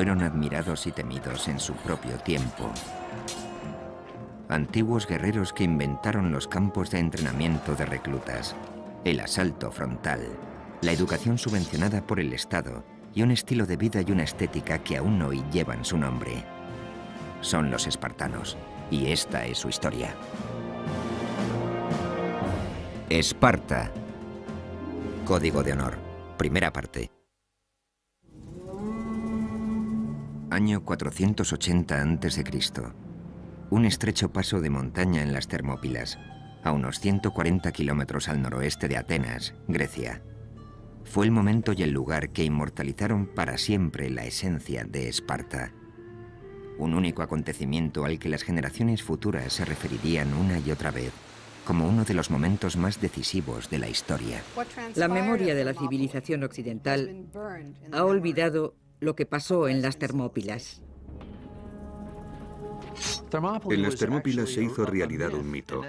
fueron admirados y temidos en su propio tiempo. Antiguos guerreros que inventaron los campos de entrenamiento de reclutas, el asalto frontal, la educación subvencionada por el Estado y un estilo de vida y una estética que aún hoy llevan su nombre. Son los espartanos, y esta es su historia. Esparta. Código de honor. Primera parte. Año 480 a.C. Un estrecho paso de montaña en las Termópilas, a unos 140 kilómetros al noroeste de Atenas, Grecia. Fue el momento y el lugar que inmortalizaron para siempre la esencia de Esparta. Un único acontecimiento al que las generaciones futuras se referirían una y otra vez como uno de los momentos más decisivos de la historia. La memoria de la civilización occidental ha olvidado lo que pasó en las Termópilas. En las Termópilas se hizo realidad un mito.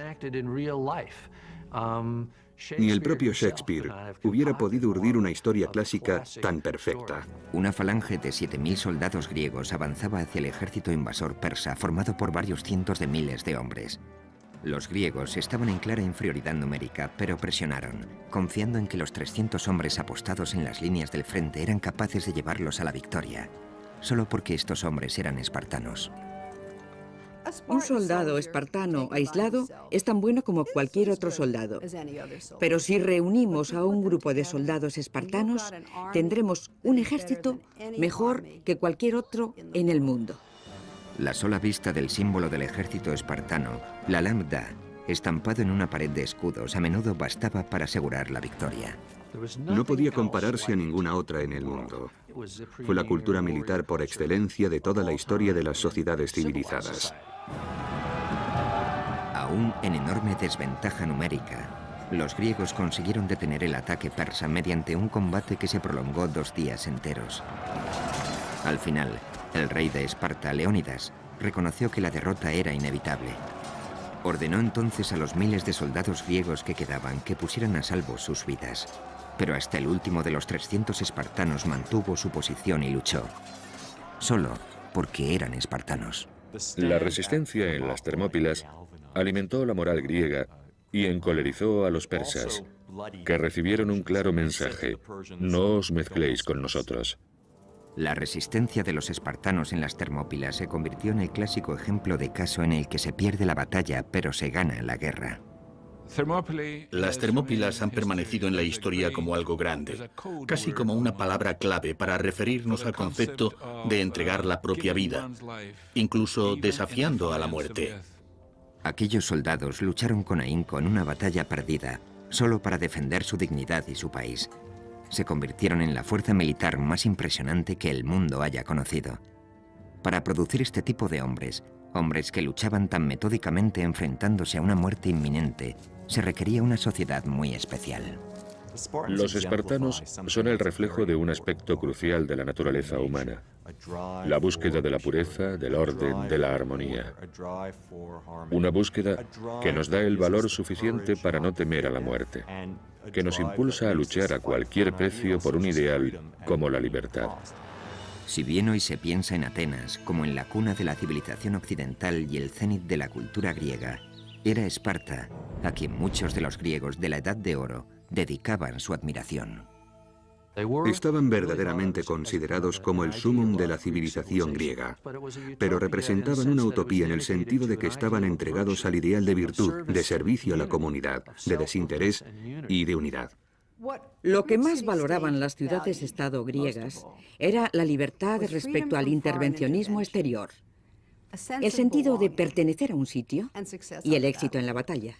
Ni el propio Shakespeare hubiera podido urdir una historia clásica tan perfecta. Una falange de 7.000 soldados griegos avanzaba hacia el ejército invasor persa, formado por varios cientos de miles de hombres. Los griegos estaban en clara inferioridad numérica, pero presionaron, confiando en que los 300 hombres apostados en las líneas del frente eran capaces de llevarlos a la victoria, solo porque estos hombres eran espartanos. Un soldado espartano aislado es tan bueno como cualquier otro soldado. Pero si reunimos a un grupo de soldados espartanos, tendremos un ejército mejor que cualquier otro en el mundo. La sola vista del símbolo del ejército espartano, la lambda, estampado en una pared de escudos, a menudo bastaba para asegurar la victoria. No podía compararse a ninguna otra en el mundo. Fue la cultura militar por excelencia de toda la historia de las sociedades civilizadas. Aún en enorme desventaja numérica, los griegos consiguieron detener el ataque persa mediante un combate que se prolongó 2 días enteros. Al final, el rey de Esparta, Leónidas, reconoció que la derrota era inevitable. Ordenó entonces a los miles de soldados griegos que quedaban que pusieran a salvo sus vidas. Pero hasta el último de los 300 espartanos mantuvo su posición y luchó. Solo porque eran espartanos. La resistencia en las Termópilas alimentó la moral griega y encolerizó a los persas, que recibieron un claro mensaje: no os mezcléis con nosotros. La resistencia de los espartanos en las Termópilas se convirtió en el clásico ejemplo de caso en el que se pierde la batalla, pero se gana la guerra. Las Termópilas han permanecido en la historia como algo grande, casi como una palabra clave para referirnos al concepto de entregar la propia vida, incluso desafiando a la muerte. Aquellos soldados lucharon con ahínco en una batalla perdida, solo para defender su dignidad y su país. Se convirtieron en la fuerza militar más impresionante que el mundo haya conocido. Para producir este tipo de hombres, hombres que luchaban tan metódicamente enfrentándose a una muerte inminente, se requería una sociedad muy especial. Los espartanos son el reflejo de un aspecto crucial de la naturaleza humana: la búsqueda de la pureza, del orden, de la armonía. Una búsqueda que nos da el valor suficiente para no temer a la muerte, que nos impulsa a luchar a cualquier precio por un ideal como la libertad. Si bien hoy se piensa en Atenas como en la cuna de la civilización occidental y el cénit de la cultura griega, era Esparta a quien muchos de los griegos de la Edad de Oro dedicaban su admiración. Estaban verdaderamente considerados como el sumum de la civilización griega, pero representaban una utopía en el sentido de que estaban entregados al ideal de virtud, de servicio a la comunidad, de desinterés y de unidad. Lo que más valoraban las ciudades-estado griegas era la libertad respecto al intervencionismo exterior, el sentido de pertenecer a un sitio y el éxito en la batalla.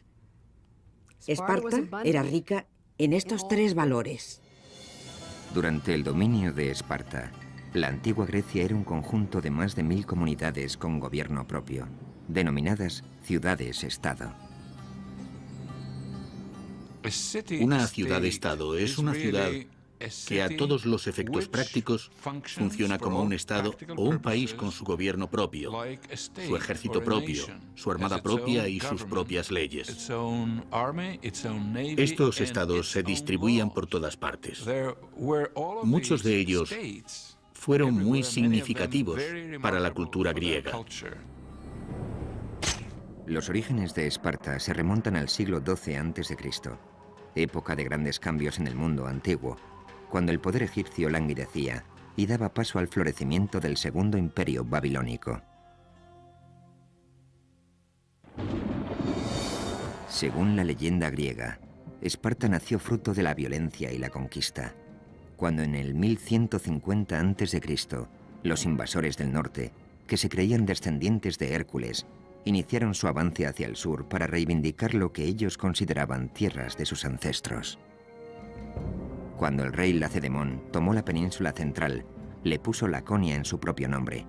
Esparta era rica en estos 3 valores. Durante el dominio de Esparta, la antigua Grecia era un conjunto de más de 1000 comunidades con gobierno propio, denominadas ciudades-estado. Una ciudad-estado es una ciudad que a todos los efectos prácticos funciona como un estado o un país con su gobierno propio, su ejército propio, su armada propia y sus propias leyes. Estos estados se distribuían por todas partes. Muchos de ellos fueron muy significativos para la cultura griega. Los orígenes de Esparta se remontan al siglo XII a.C., época de grandes cambios en el mundo antiguo, cuando el poder egipcio languidecía y daba paso al florecimiento del Segundo Imperio Babilónico. Según la leyenda griega, Esparta nació fruto de la violencia y la conquista, cuando en el 1150 a.C., los invasores del norte, que se creían descendientes de Hércules, iniciaron su avance hacia el sur para reivindicar lo que ellos consideraban tierras de sus ancestros. Cuando el rey Lacedemón tomó la península central, le puso Laconia en su propio nombre.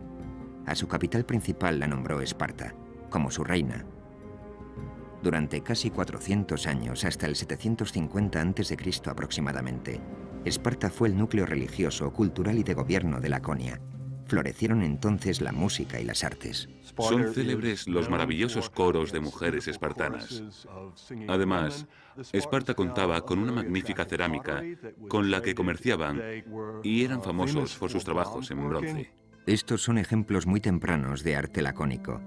A su capital principal la nombró Esparta, como su reina. Durante casi 400 años, hasta el 750 a.C. aproximadamente, Esparta fue el núcleo religioso, cultural y de gobierno de Laconia. Florecieron entonces la música y las artes. Son célebres los maravillosos coros de mujeres espartanas. Además, Esparta contaba con una magnífica cerámica con la que comerciaban y eran famosos por sus trabajos en bronce. Estos son ejemplos muy tempranos de arte lacónico.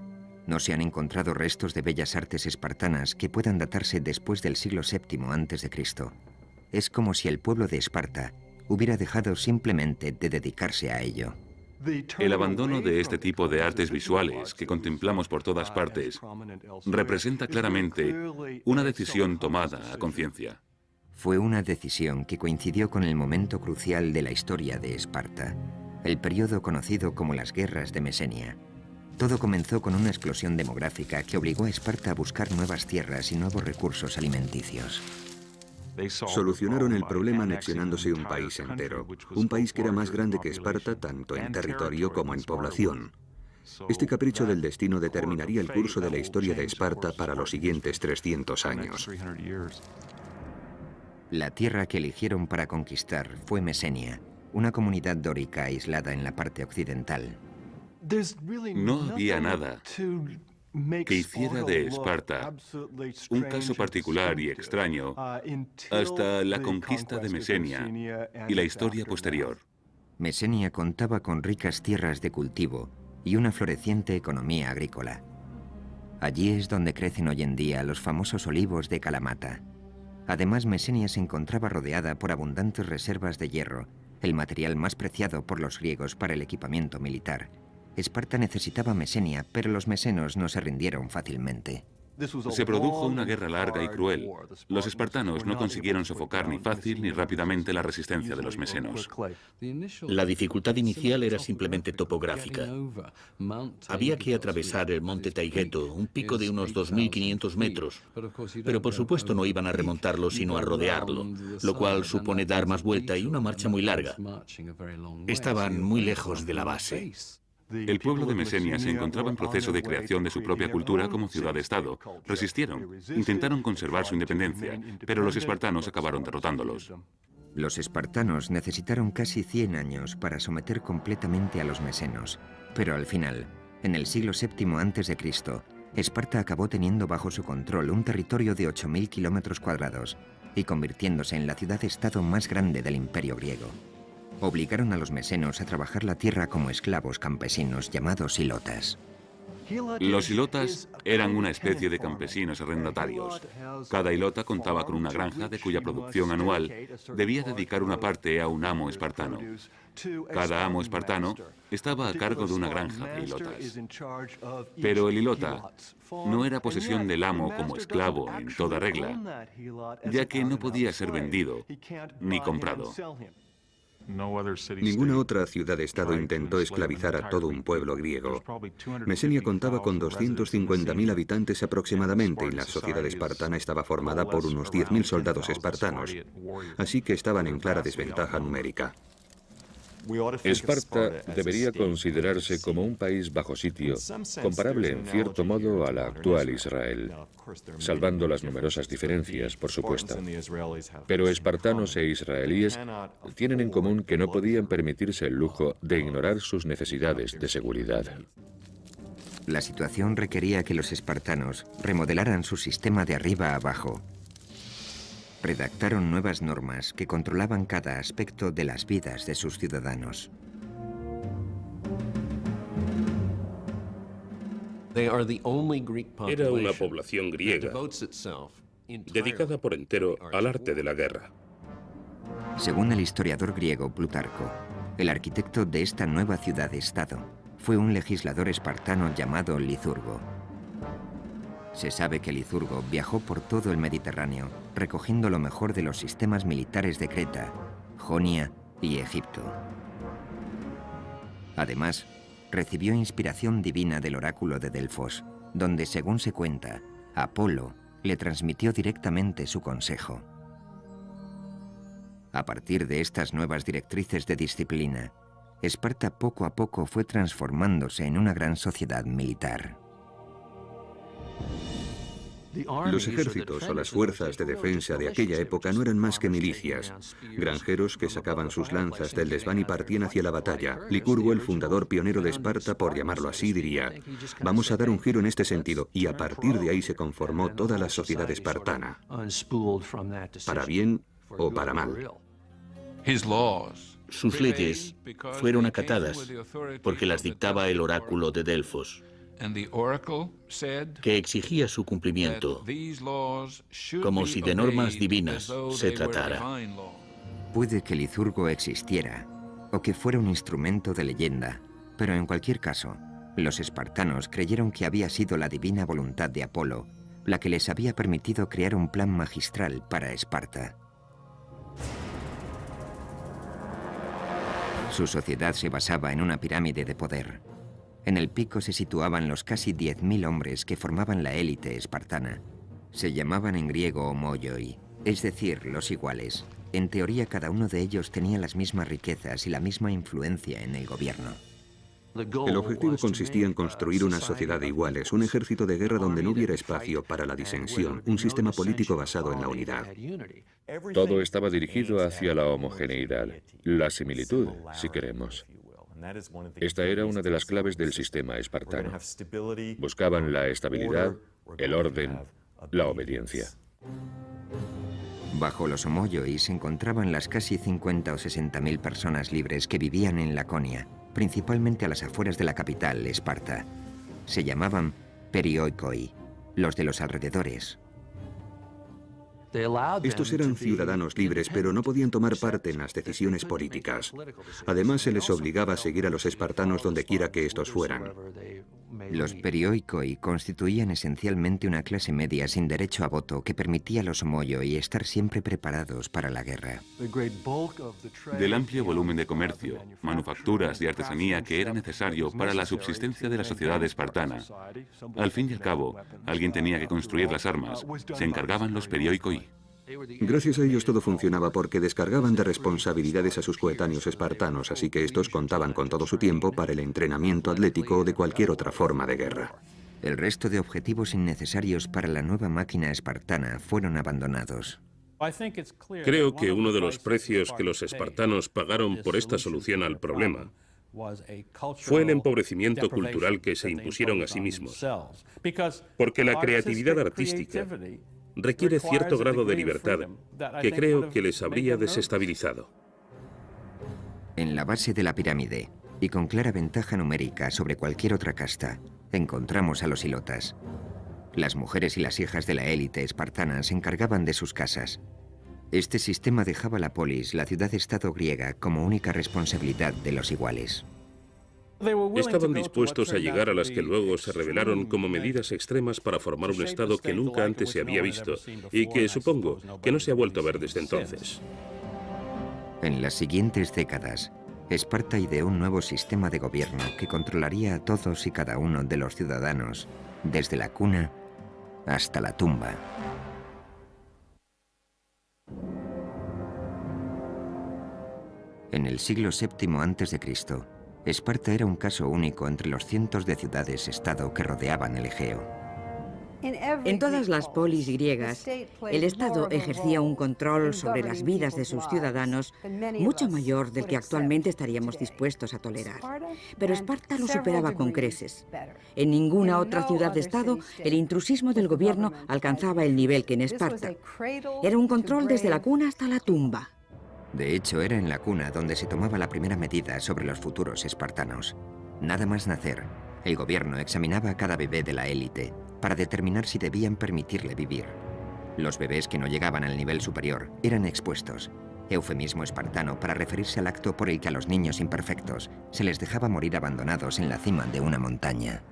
No se han encontrado restos de bellas artes espartanas que puedan datarse después del siglo VII a.C. Es como si el pueblo de Esparta hubiera dejado simplemente de dedicarse a ello. El abandono de este tipo de artes visuales que contemplamos por todas partes representa claramente una decisión tomada a conciencia. Fue una decisión que coincidió con el momento crucial de la historia de Esparta, el periodo conocido como las Guerras de Mesenia. Todo comenzó con una explosión demográfica que obligó a Esparta a buscar nuevas tierras y nuevos recursos alimenticios. Solucionaron el problema anexionándose un país entero, un país que era más grande que Esparta tanto en territorio como en población. Este capricho del destino determinaría el curso de la historia de Esparta para los siguientes 300 años. La tierra que eligieron para conquistar fue Mesenia, una comunidad dórica aislada en la parte occidental. No había nada que hiciera de Esparta un caso particular y extraño hasta la conquista de Mesenia y la historia posterior. Mesenia contaba con ricas tierras de cultivo y una floreciente economía agrícola. Allí es donde crecen hoy en día los famosos olivos de Kalamata. Además, Mesenia se encontraba rodeada por abundantes reservas de hierro, el material más preciado por los griegos para el equipamiento militar. Esparta necesitaba Mesenia, pero los mesenos no se rindieron fácilmente. Se produjo una guerra larga y cruel. Los espartanos no consiguieron sofocar ni fácil ni rápidamente la resistencia de los mesenos. La dificultad inicial era simplemente topográfica. Había que atravesar el monte Taygeto, un pico de unos 2.500 metros, pero por supuesto no iban a remontarlo sino a rodearlo, lo cual supone dar más vuelta y una marcha muy larga. Estaban muy lejos de la base. El pueblo de Mesenia se encontraba en proceso de creación de su propia cultura como ciudad-estado. Resistieron, intentaron conservar su independencia, pero los espartanos acabaron derrotándolos. Los espartanos necesitaron casi 100 años para someter completamente a los mesenos, pero al final, en el siglo VII a.C., Esparta acabó teniendo bajo su control un territorio de 8.000 kilómetros cuadrados y convirtiéndose en la ciudad-estado más grande del imperio griego. Obligaron a los mesenos a trabajar la tierra como esclavos campesinos llamados hilotas. Los hilotas eran una especie de campesinos arrendatarios. Cada hilota contaba con una granja de cuya producción anual debía dedicar una parte a un amo espartano. Cada amo espartano estaba a cargo de una granja de hilotas. Pero el hilota no era posesión del amo como esclavo en toda regla, ya que no podía ser vendido ni comprado. Ninguna otra ciudad-estado intentó esclavizar a todo un pueblo griego. Mesenia contaba con 250.000 habitantes aproximadamente y la sociedad espartana estaba formada por unos 10.000 soldados espartanos, así que estaban en clara desventaja numérica. Esparta debería considerarse como un país bajo sitio, comparable en cierto modo a la actual Israel, salvando las numerosas diferencias, por supuesto. Pero espartanos e israelíes tienen en común que no podían permitirse el lujo de ignorar sus necesidades de seguridad. La situación requería que los espartanos remodelaran su sistema de arriba a abajo. Redactaron nuevas normas que controlaban cada aspecto de las vidas de sus ciudadanos. Era una población griega dedicada por entero al arte de la guerra. Según el historiador griego Plutarco, el arquitecto de esta nueva ciudad-estado fue un legislador espartano llamado Licurgo. Se sabe que Licurgo viajó por todo el Mediterráneo, recogiendo lo mejor de los sistemas militares de Creta, Jonia y Egipto. Además, recibió inspiración divina del oráculo de Delfos, donde, según se cuenta, Apolo le transmitió directamente su consejo. A partir de estas nuevas directrices de disciplina, Esparta poco a poco fue transformándose en una gran sociedad militar. Los ejércitos o las fuerzas de defensa de aquella época no eran más que milicias, granjeros que sacaban sus lanzas del desván y partían hacia la batalla. Licurgo, el fundador pionero de Esparta, por llamarlo así, diría: vamos a dar un giro en este sentido, y a partir de ahí se conformó toda la sociedad espartana, para bien o para mal. Sus leyes fueron acatadas porque las dictaba el oráculo de Delfos, que exigía su cumplimiento, como si de normas divinas se tratara. Puede que Licurgo existiera, o que fuera un instrumento de leyenda, pero en cualquier caso, los espartanos creyeron que había sido la divina voluntad de Apolo la que les había permitido crear un plan magistral para Esparta. Su sociedad se basaba en una pirámide de poder. En el pico se situaban los casi 10.000 hombres que formaban la élite espartana. Se llamaban en griego homoioi, es decir, los iguales. En teoría, cada uno de ellos tenía las mismas riquezas y la misma influencia en el gobierno. El objetivo consistía en construir una sociedad de iguales, un ejército de guerra donde no hubiera espacio para la disensión, un sistema político basado en la unidad. Todo estaba dirigido hacia la homogeneidad, la similitud, si queremos. Esta era una de las claves del sistema espartano. Buscaban la estabilidad, el orden, la obediencia. Bajo los homoioi se encontraban las casi 50 o 60.000 personas libres que vivían en Laconia, principalmente a las afueras de la capital, Esparta. Se llamaban perioikoi, los de los alrededores. Estos eran ciudadanos libres, pero no podían tomar parte en las decisiones políticas. Además, se les obligaba a seguir a los espartanos donde quiera que estos fueran. Los perioikoi constituían esencialmente una clase media sin derecho a voto que permitía a los homoioi estar siempre preparados para la guerra. Del amplio volumen de comercio, manufacturas y artesanía que era necesario para la subsistencia de la sociedad espartana, al fin y al cabo, alguien tenía que construir las armas. Se encargaban los perioikoi. Gracias a ellos todo funcionaba porque descargaban de responsabilidades a sus coetáneos espartanos, así que estos contaban con todo su tiempo para el entrenamiento atlético o de cualquier otra forma de guerra. El resto de objetivos innecesarios para la nueva máquina espartana fueron abandonados. Creo que uno de los precios que los espartanos pagaron por esta solución al problema fue el empobrecimiento cultural que se impusieron a sí mismos, porque la creatividad artística requiere cierto grado de libertad que creo que les habría desestabilizado. En la base de la pirámide, y con clara ventaja numérica sobre cualquier otra casta, encontramos a los hilotas. Las mujeres y las hijas de la élite espartana se encargaban de sus casas. Este sistema dejaba la polis, la ciudad-estado griega, como única responsabilidad de los iguales. Estaban dispuestos a llegar a las que luego se revelaron como medidas extremas para formar un estado que nunca antes se había visto y que supongo que no se ha vuelto a ver desde entonces. En las siguientes décadas, Esparta ideó un nuevo sistema de gobierno que controlaría a todos y cada uno de los ciudadanos, desde la cuna hasta la tumba. En el siglo VII a.C., Esparta era un caso único entre los cientos de ciudades-estado que rodeaban el Egeo. En todas las polis griegas, el Estado ejercía un control sobre las vidas de sus ciudadanos mucho mayor del que actualmente estaríamos dispuestos a tolerar. Pero Esparta lo superaba con creces. En ninguna otra ciudad-estado el intrusismo del gobierno alcanzaba el nivel que en Esparta. Era un control desde la cuna hasta la tumba. De hecho, era en la cuna donde se tomaba la primera medida sobre los futuros espartanos. Nada más nacer, El gobierno examinaba a cada bebé de la élite para determinar si debían permitirle vivir. Los bebés que no llegaban al nivel superior eran expuestos, eufemismo espartano para referirse al acto por el que a los niños imperfectos se les dejaba morir abandonados en la cima de una montaña.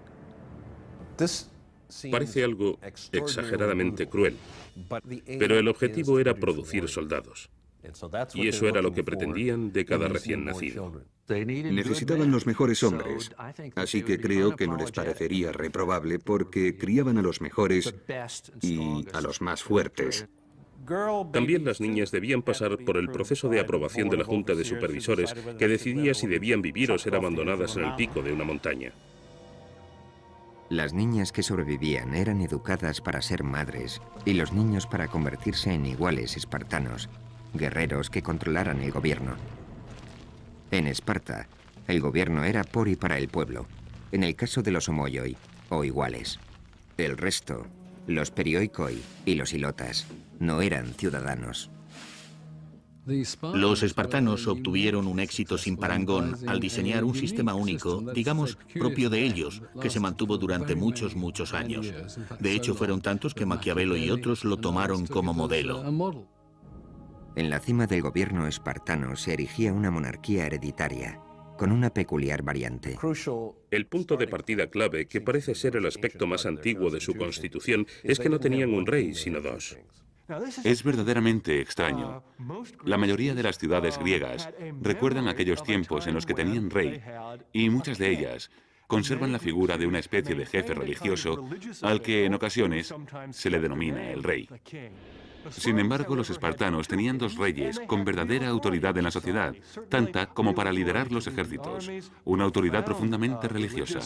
Parece algo exageradamente cruel, pero el objetivo era producir soldados. Y eso era lo que pretendían de cada recién nacido. Necesitaban los mejores hombres, así que creo que no les parecería reprobable porque criaban a los mejores y a los más fuertes. También las niñas debían pasar por el proceso de aprobación de la Junta de Supervisores, que decidía si debían vivir o ser abandonadas en el pico de una montaña. Las niñas que sobrevivían eran educadas para ser madres y los niños para convertirse en iguales espartanos, guerreros que controlaran el gobierno. En Esparta, el gobierno era por y para el pueblo, en el caso de los homoioi, o iguales. El resto, los perioikoi y los ilotas, no eran ciudadanos. Los espartanos obtuvieron un éxito sin parangón al diseñar un sistema único, digamos, propio de ellos, que se mantuvo durante muchos años. De hecho, fueron tantos que Maquiavelo y otros lo tomaron como modelo. En la cima del gobierno espartano se erigía una monarquía hereditaria, con una peculiar variante. El punto de partida clave, que parece ser el aspecto más antiguo de su constitución, es que no tenían un rey, sino dos. Es verdaderamente extraño. La mayoría de las ciudades griegas recuerdan aquellos tiempos en los que tenían rey, y muchas de ellas conservan la figura de una especie de jefe religioso al que en ocasiones se le denomina el rey. Sin embargo, los espartanos tenían dos reyes con verdadera autoridad en la sociedad, tanta como para liderar los ejércitos, una autoridad profundamente religiosa.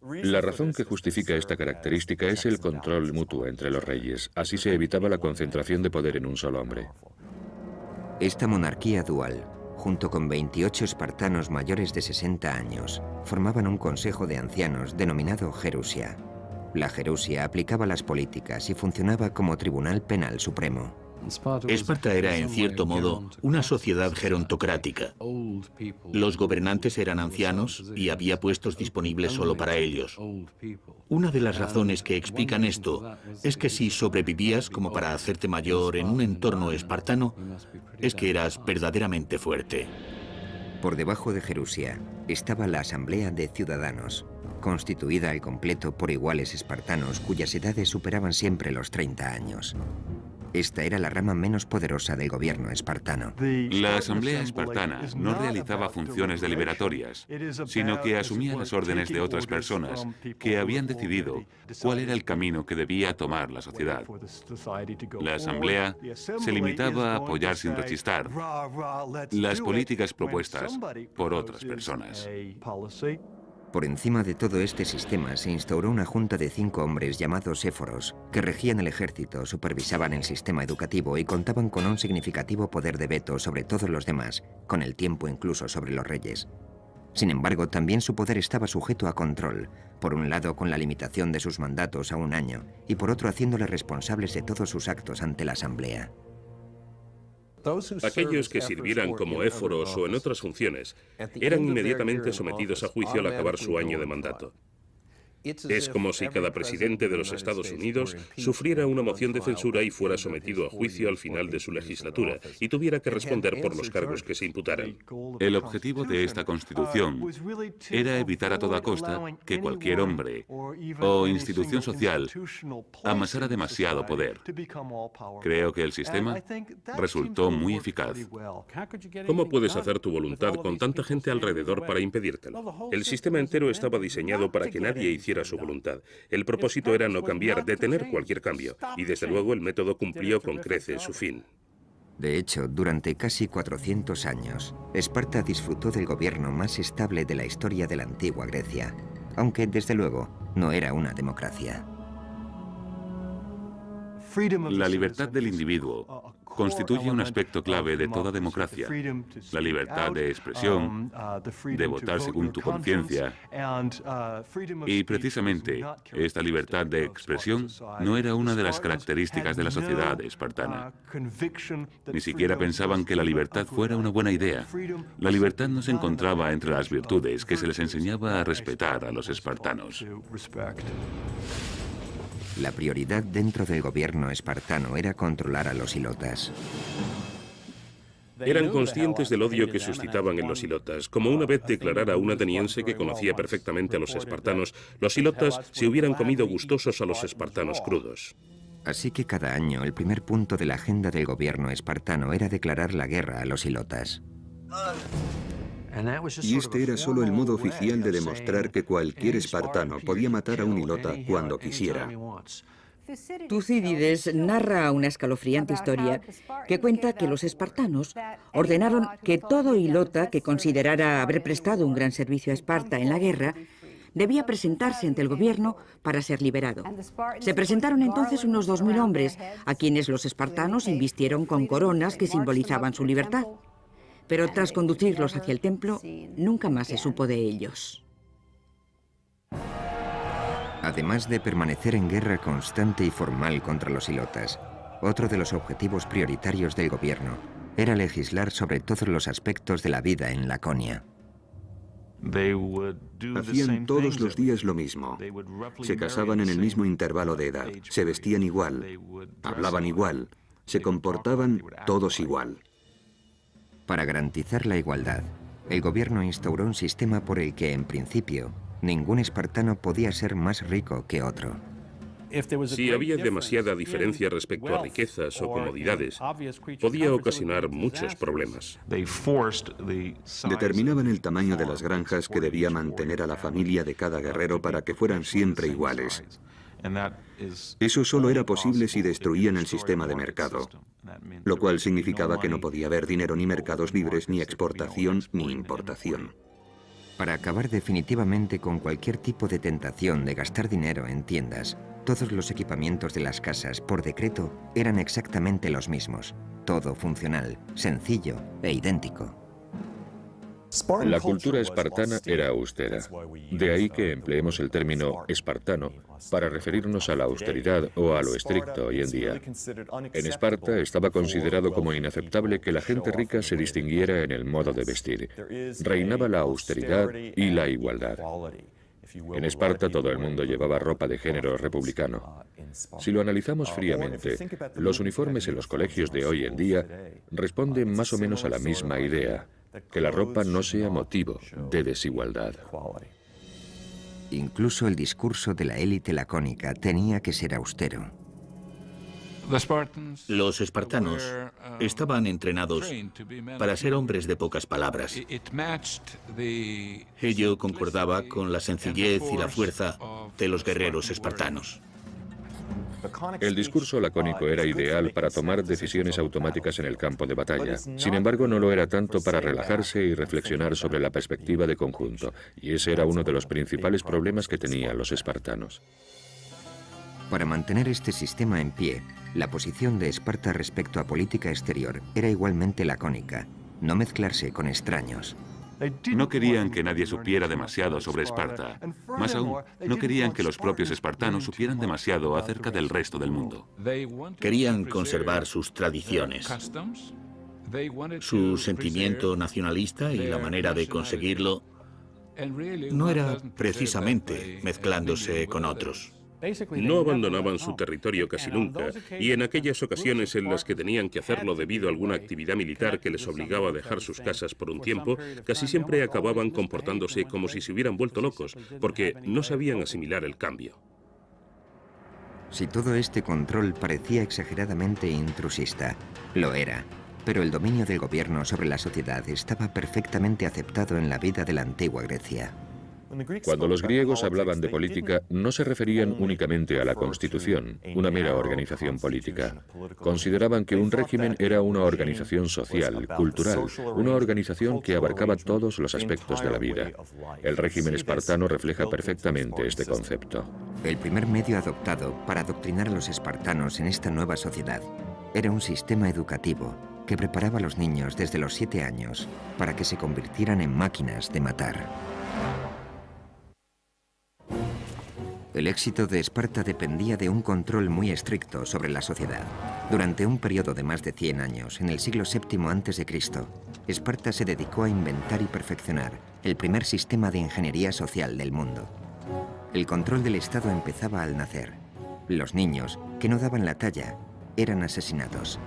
La razón que justifica esta característica es el control mutuo entre los reyes. Así se evitaba la concentración de poder en un solo hombre. Esta monarquía dual, junto con 28 espartanos mayores de 60 años, formaban un consejo de ancianos denominado Gerusia. La Gerusia aplicaba las políticas y funcionaba como tribunal penal supremo. Esparta era, en cierto modo, una sociedad gerontocrática. Los gobernantes eran ancianos y había puestos disponibles solo para ellos. Una de las razones que explican esto es que si sobrevivías como para hacerte mayor en un entorno espartano, es que eras verdaderamente fuerte. Por debajo de Gerusia estaba la Asamblea de Ciudadanos, constituida al completo por iguales espartanos cuyas edades superaban siempre los 30 años. Esta era la rama menos poderosa del gobierno espartano. La asamblea espartana no realizaba funciones deliberatorias, sino que asumía las órdenes de otras personas que habían decidido cuál era el camino que debía tomar la sociedad. La asamblea se limitaba a apoyar sin rechistar las políticas propuestas por otras personas. Por encima de todo este sistema se instauró una junta de 5 hombres llamados éforos, que regían el ejército, supervisaban el sistema educativo y contaban con un significativo poder de veto sobre todos los demás, con el tiempo incluso sobre los reyes. Sin embargo, también su poder estaba sujeto a control, por un lado con la limitación de sus mandatos a 1 año, y por otro haciéndoles responsables de todos sus actos ante la asamblea. Aquellos que sirvieran como éforos o en otras funciones eran inmediatamente sometidos a juicio al acabar su año de mandato. Es como si cada presidente de los Estados Unidos sufriera una moción de censura y fuera sometido a juicio al final de su legislatura y tuviera que responder por los cargos que se imputaran. El objetivo de esta Constitución era evitar a toda costa que cualquier hombre o institución social amasara demasiado poder. Creo que el sistema resultó muy eficaz. ¿Cómo puedes hacer tu voluntad con tanta gente alrededor para impedírtelo? El sistema entero estaba diseñado para que nadie hiciera su voluntad. El propósito era no cambiar, detener cualquier cambio, y desde luego el método cumplió con creces su fin. De hecho, durante casi 400 años, Esparta disfrutó del gobierno más estable de la historia de la antigua Grecia, aunque desde luego no era una democracia. La libertad del individuo constituye un aspecto clave de toda democracia. La libertad de expresión, de votar según tu conciencia. Y precisamente esta libertad de expresión no era una de las características de la sociedad espartana. Ni siquiera pensaban que la libertad fuera una buena idea. La libertad no se encontraba entre las virtudes que se les enseñaba a respetar a los espartanos. La prioridad dentro del gobierno espartano era controlar a los ilotas. Eran conscientes del odio que suscitaban en los ilotas. Como una vez declarara un ateniense que conocía perfectamente a los espartanos, los ilotas se hubieran comido gustosos a los espartanos crudos. Así que cada año el primer punto de la agenda del gobierno espartano era declarar la guerra a los ilotas. Y este era solo el modo oficial de demostrar que cualquier espartano podía matar a un ilota cuando quisiera. Tucídides narra una escalofriante historia que cuenta que los espartanos ordenaron que todo ilota que considerara haber prestado un gran servicio a Esparta en la guerra debía presentarse ante el gobierno para ser liberado. Se presentaron entonces unos 2000 hombres, a quienes los espartanos invistieron con coronas que simbolizaban su libertad. Pero tras conducirlos hacia el templo, nunca más se supo de ellos. Además de permanecer en guerra constante y formal contra los ilotas, otro de los objetivos prioritarios del gobierno era legislar sobre todos los aspectos de la vida en Laconia. Hacían todos los días lo mismo. Se casaban en el mismo intervalo de edad, se vestían igual, hablaban igual, se comportaban todos igual. Para garantizar la igualdad, el gobierno instauró un sistema por el que, en principio, ningún espartano podía ser más rico que otro. Si había demasiada diferencia respecto a riquezas o comodidades, podía ocasionar muchos problemas. Determinaban el tamaño de las granjas que debía mantener a la familia de cada guerrero para que fueran siempre iguales. Eso solo era posible si destruían el sistema de mercado, lo cual significaba que no podía haber dinero ni mercados libres, ni exportación ni importación. Para acabar definitivamente con cualquier tipo de tentación de gastar dinero en tiendas, todos los equipamientos de las casas, por decreto, eran exactamente los mismos. Todo funcional, sencillo e idéntico. La cultura espartana era austera. De ahí que empleemos el término espartano para referirnos a la austeridad o a lo estricto hoy en día. En Esparta estaba considerado como inaceptable que la gente rica se distinguiera en el modo de vestir. Reinaba la austeridad y la igualdad. En Esparta todo el mundo llevaba ropa de género republicano. Si lo analizamos fríamente, los uniformes en los colegios de hoy en día responden más o menos a la misma idea, que la ropa no sea motivo de desigualdad. Incluso el discurso de la élite lacónica tenía que ser austero. Los espartanos estaban entrenados para ser hombres de pocas palabras. Ello concordaba con la sencillez y la fuerza de los guerreros espartanos. El discurso lacónico era ideal para tomar decisiones automáticas en el campo de batalla. Sin embargo, no lo era tanto para relajarse y reflexionar sobre la perspectiva de conjunto, y ese era uno de los principales problemas que tenían los espartanos. Para mantener este sistema en pie, la posición de Esparta respecto a política exterior era igualmente lacónica: no mezclarse con extraños. No querían que nadie supiera demasiado sobre Esparta. Más aún, no querían que los propios espartanos supieran demasiado acerca del resto del mundo. Querían conservar sus tradiciones, su sentimiento nacionalista, y la manera de conseguirlo no era precisamente mezclándose con otros. No abandonaban su territorio casi nunca, y en aquellas ocasiones en las que tenían que hacerlo debido a alguna actividad militar que les obligaba a dejar sus casas por un tiempo, casi siempre acababan comportándose como si se hubieran vuelto locos, porque no sabían asimilar el cambio. Si todo este control parecía exageradamente intrusista, lo era, pero el dominio del gobierno sobre la sociedad estaba perfectamente aceptado en la vida de la antigua Grecia. Cuando los griegos hablaban de política, no se referían únicamente a la Constitución, una mera organización política. Consideraban que un régimen era una organización social, cultural, una organización que abarcaba todos los aspectos de la vida. El régimen espartano refleja perfectamente este concepto. El primer medio adoptado para adoctrinar a los espartanos en esta nueva sociedad Era un sistema educativo que preparaba a los niños desde los 7 años para que se convirtieran en máquinas de matar. El éxito de Esparta dependía de un control muy estricto sobre la sociedad. Durante un periodo de más de 100 años, en el siglo VII a.C., Esparta se dedicó a inventar y perfeccionar el primer sistema de ingeniería social del mundo. El control del Estado empezaba al nacer. Los niños, que no daban la talla, eran asesinados.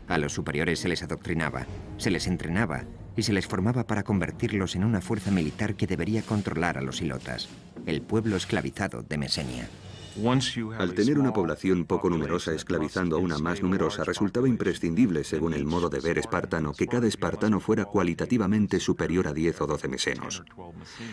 A los superiores se les adoctrinaba, se les entrenaba y se les formaba para convertirlos en una fuerza militar que debería controlar a los ilotas, el pueblo esclavizado de Mesenia. Al tener una población poco numerosa esclavizando a una más numerosa, resultaba imprescindible, según el modo de ver espartano, que cada espartano fuera cualitativamente superior a 10 o 12 mesenos.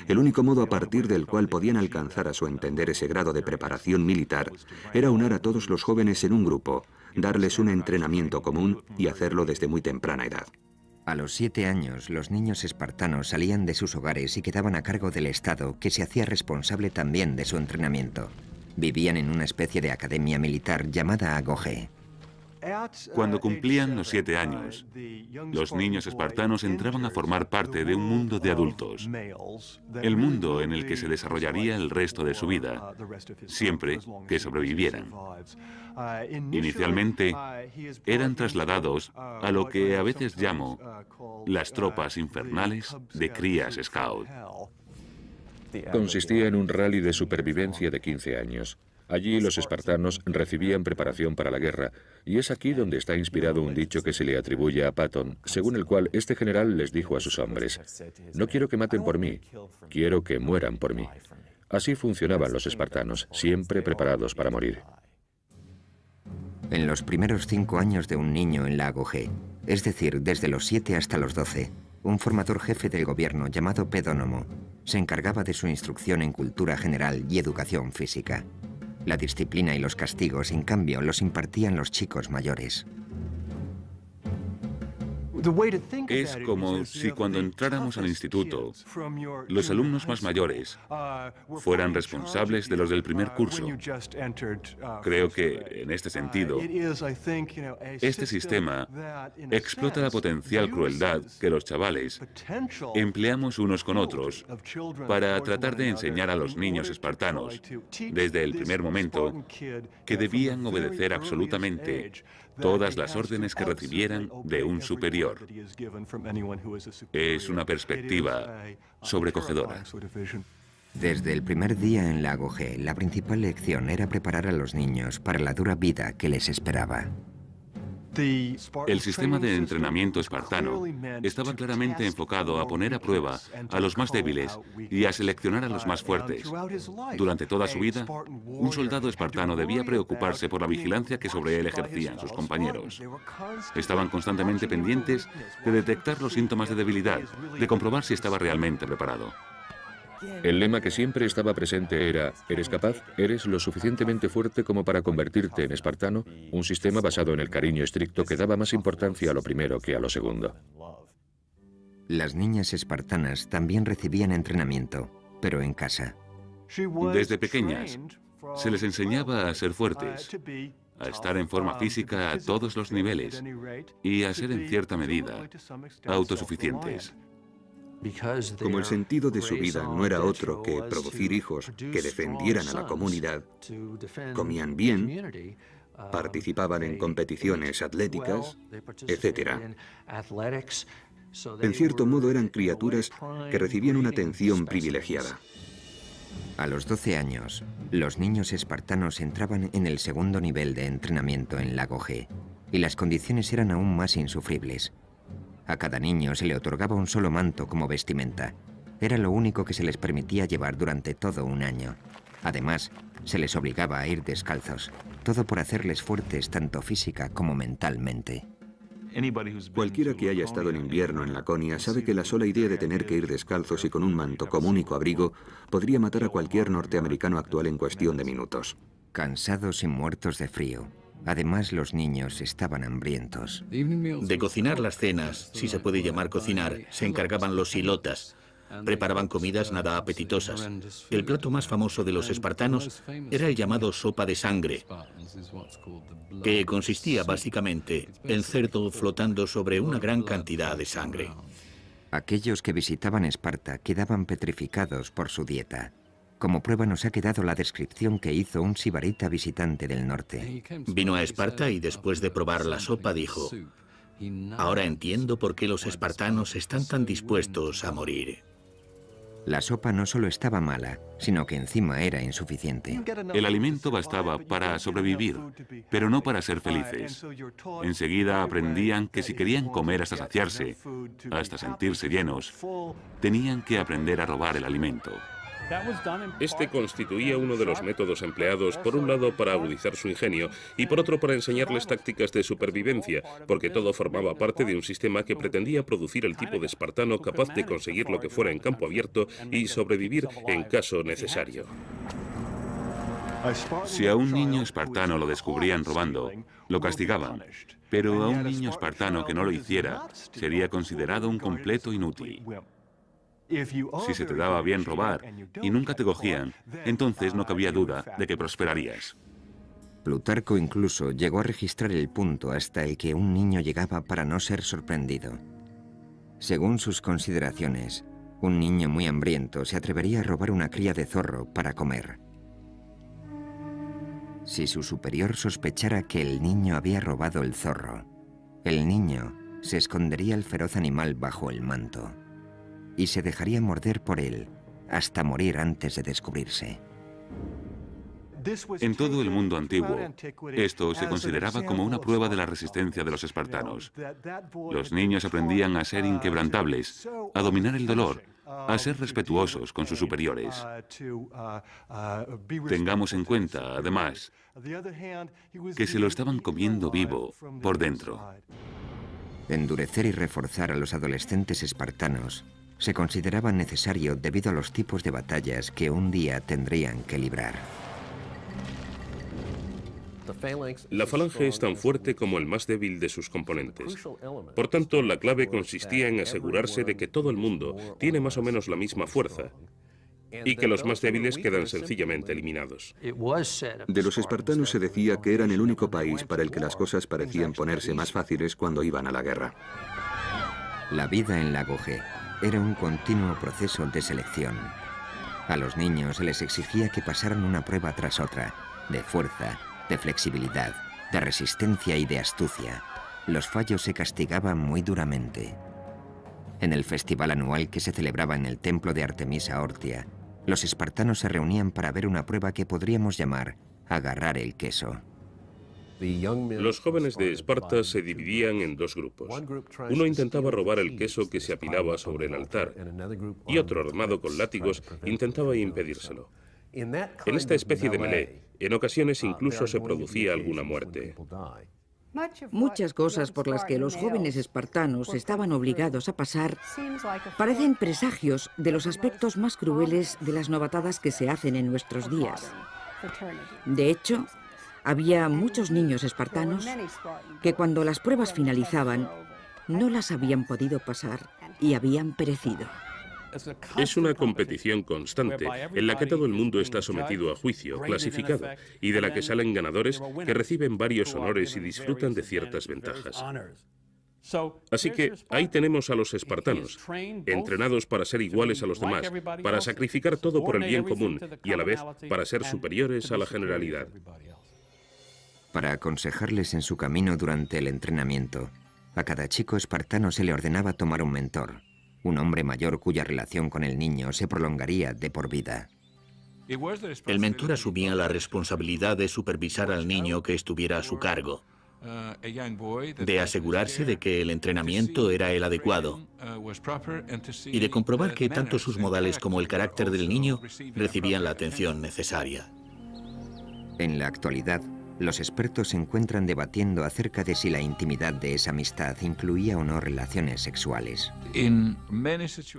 El único modo a partir del cual podían alcanzar a su entender ese grado de preparación militar era unar a todos los jóvenes en un grupo, darles un entrenamiento común y hacerlo desde muy temprana edad. A los 7 años, los niños espartanos salían de sus hogares y quedaban a cargo del Estado, que se hacía responsable también de su entrenamiento. Vivían en una especie de academia militar llamada Agogé. Cuando cumplían los 7 años, los niños espartanos entraban a formar parte de un mundo de adultos, el mundo en el que se desarrollaría el resto de su vida, siempre que sobrevivieran. Inicialmente, eran trasladados a lo que a veces llamo las tropas infernales de crías scout. Consistía en un rally de supervivencia de 15 años. Allí los espartanos recibían preparación para la guerra, y es aquí donde está inspirado un dicho que se le atribuye a Patton, según el cual este general les dijo a sus hombres: «No quiero que maten por mí, quiero que mueran por mí». Así funcionaban los espartanos, siempre preparados para morir. En los primeros 5 años de un niño en la Agogé, es decir, desde los 7 hasta los 12, un formador jefe del gobierno llamado Pedónomo se encargaba de su instrucción en cultura general y educación física. La disciplina y los castigos, en cambio, los impartían los chicos mayores. Es como si cuando entráramos al instituto, los alumnos más mayores fueran responsables de los del primer curso. Creo que, en este sentido, este sistema explota la potencial crueldad que los chavales empleamos unos con otros para tratar de enseñar a los niños espartanos, desde el primer momento, que debían obedecer absolutamente todas las órdenes que recibieran de un superior. Es una perspectiva sobrecogedora. Desde el primer día en la Agogé, la principal lección era preparar a los niños para la dura vida que les esperaba. El sistema de entrenamiento espartano estaba claramente enfocado a poner a prueba a los más débiles y a seleccionar a los más fuertes. Durante toda su vida, un soldado espartano debía preocuparse por la vigilancia que sobre él ejercían sus compañeros. Estaban constantemente pendientes de detectar los síntomas de debilidad, de comprobar si estaba realmente preparado. El lema que siempre estaba presente era: ¿eres capaz? ¿Eres lo suficientemente fuerte como para convertirte en espartano? Un sistema basado en el cariño estricto que daba más importancia a lo primero que a lo segundo. Las niñas espartanas también recibían entrenamiento, pero en casa. Desde pequeñas, se les enseñaba a ser fuertes, a estar en forma física a todos los niveles y a ser, en cierta medida, autosuficientes. Como el sentido de su vida no era otro que producir hijos que defendieran a la comunidad, comían bien, participaban en competiciones atléticas, etc. En cierto modo eran criaturas que recibían una atención privilegiada. A los 12 años, los niños espartanos entraban en el segundo nivel de entrenamiento en la Agogé, y las condiciones eran aún más insufribles. A cada niño se le otorgaba un solo manto como vestimenta. Era lo único que se les permitía llevar durante todo un año. Además, se les obligaba a ir descalzos, todo por hacerles fuertes tanto física como mentalmente. Cualquiera que haya estado en invierno en Laconia sabe que la sola idea de tener que ir descalzos y con un manto como único abrigo podría matar a cualquier norteamericano actual en cuestión de minutos. Cansados y muertos de frío. Además, los niños estaban hambrientos. De cocinar las cenas, si se puede llamar cocinar, se encargaban los ilotas. Preparaban comidas nada apetitosas. El plato más famoso de los espartanos era el llamado sopa de sangre, que consistía básicamente en cerdo flotando sobre una gran cantidad de sangre. Aquellos que visitaban Esparta quedaban petrificados por su dieta. Como prueba nos ha quedado la descripción que hizo un sibarita visitante del norte. Vino a Esparta y después de probar la sopa dijo: ahora entiendo por qué los espartanos están tan dispuestos a morir. La sopa no solo estaba mala, sino que encima era insuficiente. El alimento bastaba para sobrevivir, pero no para ser felices. Enseguida aprendían que si querían comer hasta saciarse, hasta sentirse llenos, tenían que aprender a robar el alimento. Este constituía uno de los métodos empleados, por un lado para agudizar su ingenio y por otro para enseñarles tácticas de supervivencia, porque todo formaba parte de un sistema que pretendía producir el tipo de espartano capaz de conseguir lo que fuera en campo abierto y sobrevivir en caso necesario. Si a un niño espartano lo descubrían robando, lo castigaban, pero a un niño espartano que no lo hiciera sería considerado un completo inútil. Si se te daba bien robar y nunca te cogían, entonces no cabía duda de que prosperarías. Plutarco incluso llegó a registrar el punto hasta el que un niño llegaba para no ser sorprendido. Según sus consideraciones, un niño muy hambriento se atrevería a robar una cría de zorro para comer. Si su superior sospechara que el niño había robado el zorro, el niño se escondería el feroz animal bajo el manto y se dejaría morder por él hasta morir antes de descubrirse. En todo el mundo antiguo, esto se consideraba como una prueba de la resistencia de los espartanos. Los niños aprendían a ser inquebrantables, a dominar el dolor, a ser respetuosos con sus superiores. Tengamos en cuenta, además, que se lo estaban comiendo vivo por dentro. Endurecer y reforzar a los adolescentes espartanos se consideraba necesario debido a los tipos de batallas que un día tendrían que librar. La falange es tan fuerte como el más débil de sus componentes. Por tanto, la clave consistía en asegurarse de que todo el mundo tiene más o menos la misma fuerza y que los más débiles quedan sencillamente eliminados. De los espartanos se decía que eran el único país para el que las cosas parecían ponerse más fáciles cuando iban a la guerra. La vida en Lago G era un continuo proceso de selección. A los niños se les exigía que pasaran una prueba tras otra, de fuerza, de flexibilidad, de resistencia y de astucia. Los fallos se castigaban muy duramente. En el festival anual que se celebraba en el templo de Artemisa Ortia, los espartanos se reunían para ver una prueba que podríamos llamar agarrar el queso. Los jóvenes de Esparta se dividían en dos grupos. Uno intentaba robar el queso que se apilaba sobre el altar y otro, armado con látigos, intentaba impedírselo. En esta especie de melee, en ocasiones incluso se producía alguna muerte. Muchas cosas por las que los jóvenes espartanos estaban obligados a pasar parecen presagios de los aspectos más crueles de las novatadas que se hacen en nuestros días. De hecho, había muchos niños espartanos que cuando las pruebas finalizaban no las habían podido pasar y habían perecido. Es una competición constante en la que todo el mundo está sometido a juicio, clasificado, y de la que salen ganadores que reciben varios honores y disfrutan de ciertas ventajas. Así que ahí tenemos a los espartanos, entrenados para ser iguales a los demás, para sacrificar todo por el bien común y a la vez para ser superiores a la generalidad. Para aconsejarles en su camino durante el entrenamiento, a cada chico espartano se le ordenaba tomar un mentor, un hombre mayor cuya relación con el niño se prolongaría de por vida. El mentor asumía la responsabilidad de supervisar al niño que estuviera a su cargo, de asegurarse de que el entrenamiento era el adecuado y de comprobar que tanto sus modales como el carácter del niño recibían la atención necesaria. En la actualidad, los expertos se encuentran debatiendo acerca de si la intimidad de esa amistad incluía o no relaciones sexuales. En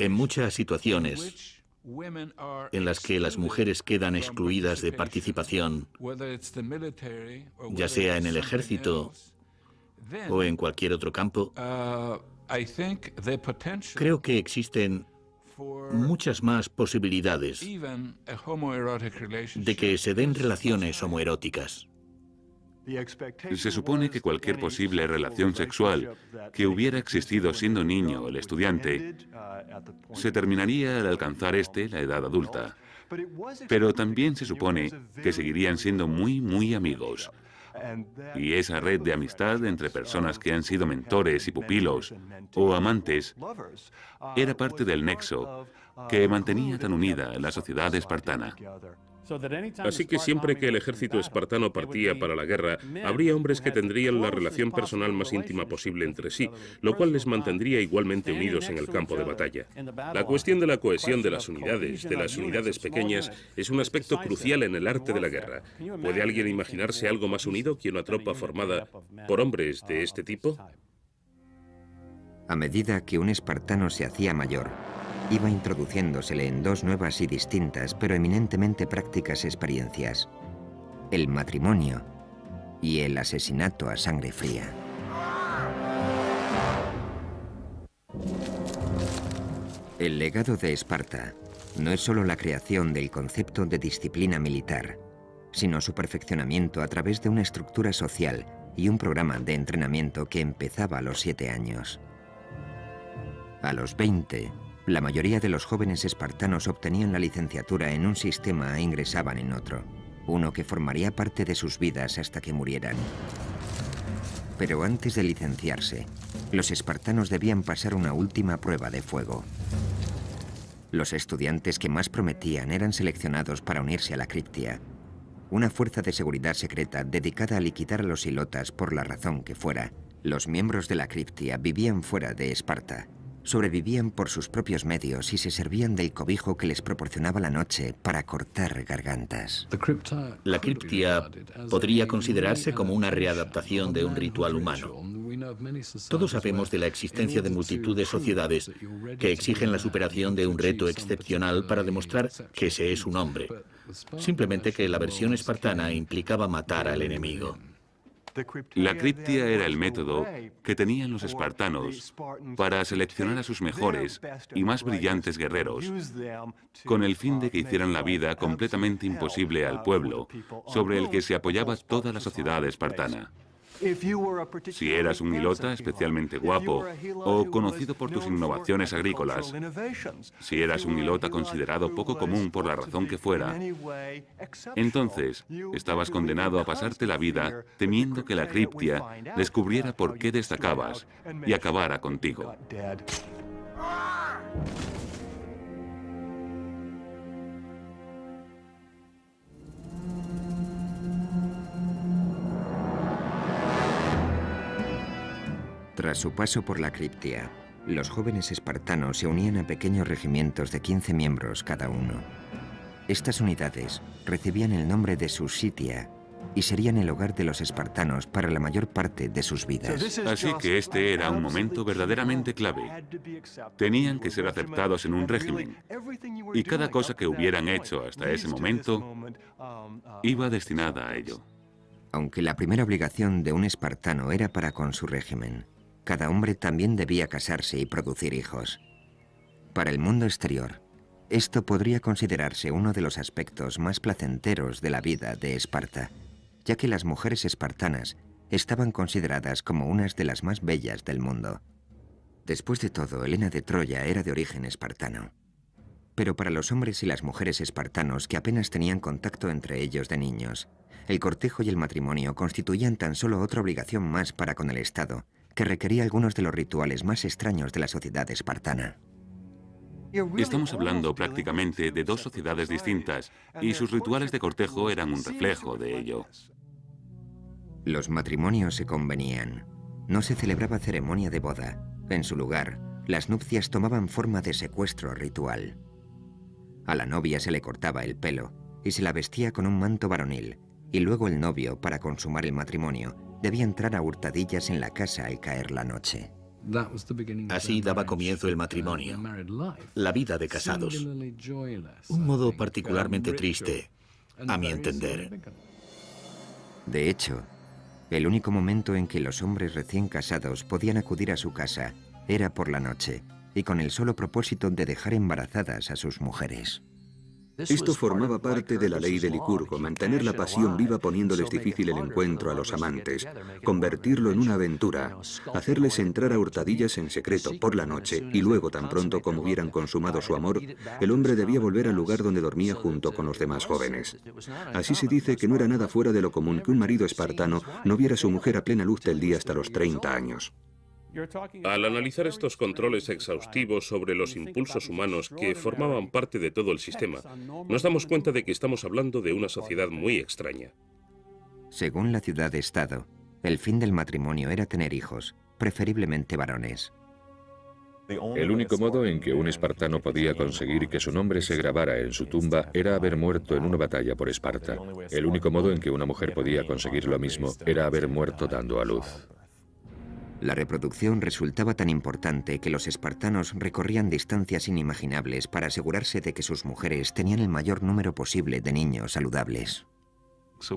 muchas situaciones en las que las mujeres quedan excluidas de participación, ya sea en el ejército o en cualquier otro campo, creo que existen muchas más posibilidades de que se den relaciones homoeróticas. Se supone que cualquier posible relación sexual que hubiera existido siendo niño el estudiante se terminaría al alcanzar la edad adulta. Pero también se supone que seguirían siendo muy amigos. Y esa red de amistad entre personas que han sido mentores y pupilos o amantes era parte del nexo que mantenía tan unida la sociedad espartana. Así que siempre que el ejército espartano partía para la guerra, habría hombres que tendrían la relación personal más íntima posible entre sí, lo cual les mantendría igualmente unidos en el campo de batalla. La cuestión de la cohesión de las unidades pequeñas, es un aspecto crucial en el arte de la guerra. ¿Puede alguien imaginarse algo más unido que una tropa formada por hombres de este tipo? A medida que un espartano se hacía mayor, iba introduciéndosele en dos nuevas y distintas, pero eminentemente prácticas experiencias: el matrimonio y el asesinato a sangre fría. El legado de Esparta no es solo la creación del concepto de disciplina militar, sino su perfeccionamiento a través de una estructura social y un programa de entrenamiento que empezaba a los 7 años. A los 20, la mayoría de los jóvenes espartanos obtenían la licenciatura en un sistema e ingresaban en otro, uno que formaría parte de sus vidas hasta que murieran. Pero antes de licenciarse, los espartanos debían pasar una última prueba de fuego. Los estudiantes que más prometían eran seleccionados para unirse a la Criptia, una fuerza de seguridad secreta dedicada a liquidar a los ilotas por la razón que fuera. Los miembros de la Criptia vivían fuera de Esparta. Sobrevivían por sus propios medios y se servían del cobijo que les proporcionaba la noche para cortar gargantas. La Criptia podría considerarse como una readaptación de un ritual humano. Todos sabemos de la existencia de multitud de sociedades que exigen la superación de un reto excepcional para demostrar que se es un hombre. Simplemente que la versión espartana implicaba matar al enemigo. La Criptia era el método que tenían los espartanos para seleccionar a sus mejores y más brillantes guerreros, con el fin de que hicieran la vida completamente imposible al pueblo, sobre el que se apoyaba toda la sociedad espartana. Si eras un hilota especialmente guapo o conocido por tus innovaciones agrícolas, si eras un hilota considerado poco común por la razón que fuera, entonces estabas condenado a pasarte la vida temiendo que la Criptia descubriera por qué destacabas y acabara contigo. Tras su paso por la Criptia, los jóvenes espartanos se unían a pequeños regimientos de 15 miembros cada uno. Estas unidades recibían el nombre de Susitia y serían el hogar de los espartanos para la mayor parte de sus vidas. Así que este era un momento verdaderamente clave. Tenían que ser aceptados en un régimen, y cada cosa que hubieran hecho hasta ese momento iba destinada a ello. Aunque la primera obligación de un espartano era para con su régimen, cada hombre también debía casarse y producir hijos. Para el mundo exterior, esto podría considerarse uno de los aspectos más placenteros de la vida de Esparta, ya que las mujeres espartanas estaban consideradas como unas de las más bellas del mundo. Después de todo, Helena de Troya era de origen espartano. Pero para los hombres y las mujeres espartanos que apenas tenían contacto entre ellos de niños, el cortejo y el matrimonio constituían tan solo otra obligación más para con el Estado, que requería algunos de los rituales más extraños de la sociedad espartana. Estamos hablando prácticamente de dos sociedades distintas, y sus rituales de cortejo eran un reflejo de ello. Los matrimonios se convenían. No se celebraba ceremonia de boda. En su lugar, las nupcias tomaban forma de secuestro ritual. A la novia se le cortaba el pelo y se la vestía con un manto varonil, y luego el novio, para consumar el matrimonio, debía entrar a hurtadillas en la casa al caer la noche. Así daba comienzo el matrimonio, la vida de casados. Un modo particularmente triste, a mi entender. De hecho, el único momento en que los hombres recién casados podían acudir a su casa era por la noche, y con el solo propósito de dejar embarazadas a sus mujeres. Esto formaba parte de la ley de Licurgo, mantener la pasión viva poniéndoles difícil el encuentro a los amantes, convertirlo en una aventura, hacerles entrar a hurtadillas en secreto por la noche y luego, tan pronto como hubieran consumado su amor, el hombre debía volver al lugar donde dormía junto con los demás jóvenes. Así se dice que no era nada fuera de lo común que un marido espartano no viera a su mujer a plena luz del día hasta los 30 años. Al analizar estos controles exhaustivos sobre los impulsos humanos que formaban parte de todo el sistema, nos damos cuenta de que estamos hablando de una sociedad muy extraña. Según la ciudad-estado, el fin del matrimonio era tener hijos, preferiblemente varones. El único modo en que un espartano podía conseguir que su nombre se grabara en su tumba era haber muerto en una batalla por Esparta. El único modo en que una mujer podía conseguir lo mismo era haber muerto dando a luz. La reproducción resultaba tan importante que los espartanos recorrían distancias inimaginables para asegurarse de que sus mujeres tenían el mayor número posible de niños saludables.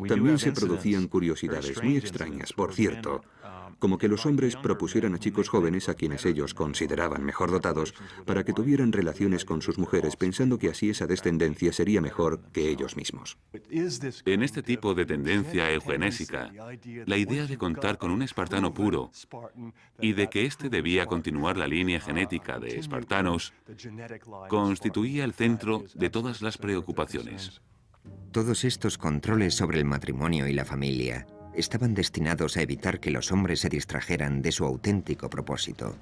También se producían curiosidades muy extrañas, por cierto, como que los hombres propusieran a chicos jóvenes a quienes ellos consideraban mejor dotados para que tuvieran relaciones con sus mujeres pensando que así esa descendencia sería mejor que ellos mismos. En este tipo de tendencia eugenésica, la idea de contar con un espartano puro y de que éste debía continuar la línea genética de espartanos constituía el centro de todas las preocupaciones. Todos estos controles sobre el matrimonio y la familia estaban destinados a evitar que los hombres se distrajeran de su auténtico propósito: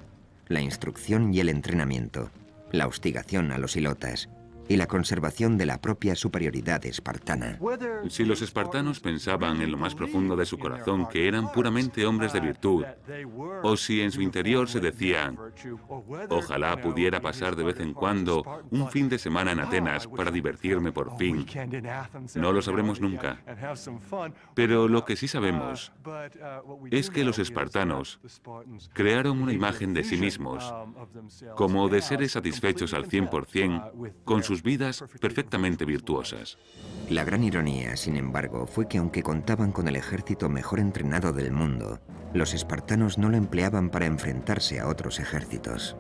la instrucción y el entrenamiento, la hostigación a los hilotas y la conservación de la propia superioridad espartana. Si los espartanos pensaban en lo más profundo de su corazón que eran puramente hombres de virtud, o si en su interior se decían, ojalá pudiera pasar de vez en cuando un fin de semana en Atenas para divertirme por fin, no lo sabremos nunca. Pero lo que sí sabemos es que los espartanos crearon una imagen de sí mismos, como de seres satisfechos al 100% con sus vidas perfectamente virtuosas. La gran ironía, sin embargo, fue que aunque contaban con el ejército mejor entrenado del mundo, los espartanos no lo empleaban para enfrentarse a otros ejércitos.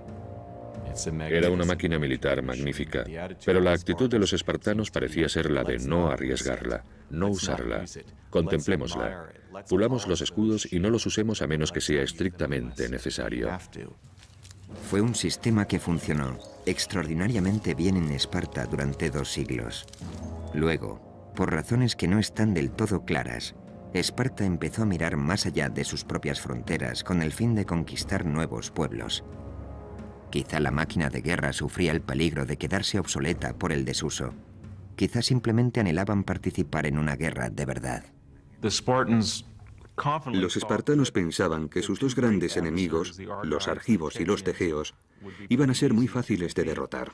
Era una máquina militar magnífica, pero la actitud de los espartanos parecía ser la de no arriesgarla, no usarla. Contemplémosla. Pulamos los escudos y no los usemos a menos que sea estrictamente necesario. Fue un sistema que funcionó extraordinariamente bien en Esparta durante 2 siglos. Luego, por razones que no están del todo claras, Esparta empezó a mirar más allá de sus propias fronteras con el fin de conquistar nuevos pueblos. Quizá la máquina de guerra sufría el peligro de quedarse obsoleta por el desuso. Quizá simplemente anhelaban participar en una guerra de verdad. Los espartanos pensaban que sus dos grandes enemigos, los argivos y los tegeos, iban a ser muy fáciles de derrotar.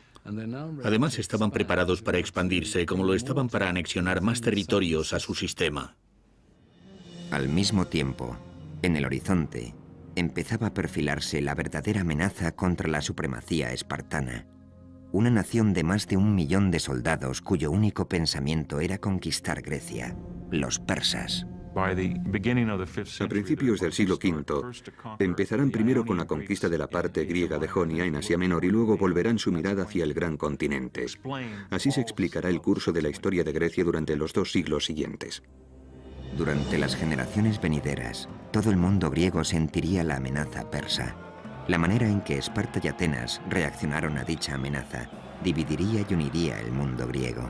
Además, estaban preparados para expandirse, como lo estaban para anexionar más territorios a su sistema. Al mismo tiempo, en el horizonte, empezaba a perfilarse la verdadera amenaza contra la supremacía espartana. Una nación de más de 1 millón de soldados cuyo único pensamiento era conquistar Grecia, los persas. A principios del siglo V, empezarán primero con la conquista de la parte griega de Jonia en Asia Menor y luego volverán su mirada hacia el gran continente. Así se explicará el curso de la historia de Grecia durante los 2 siglos siguientes. Durante las generaciones venideras, todo el mundo griego sentiría la amenaza persa. La manera en que Esparta y Atenas reaccionaron a dicha amenaza dividiría y uniría el mundo griego.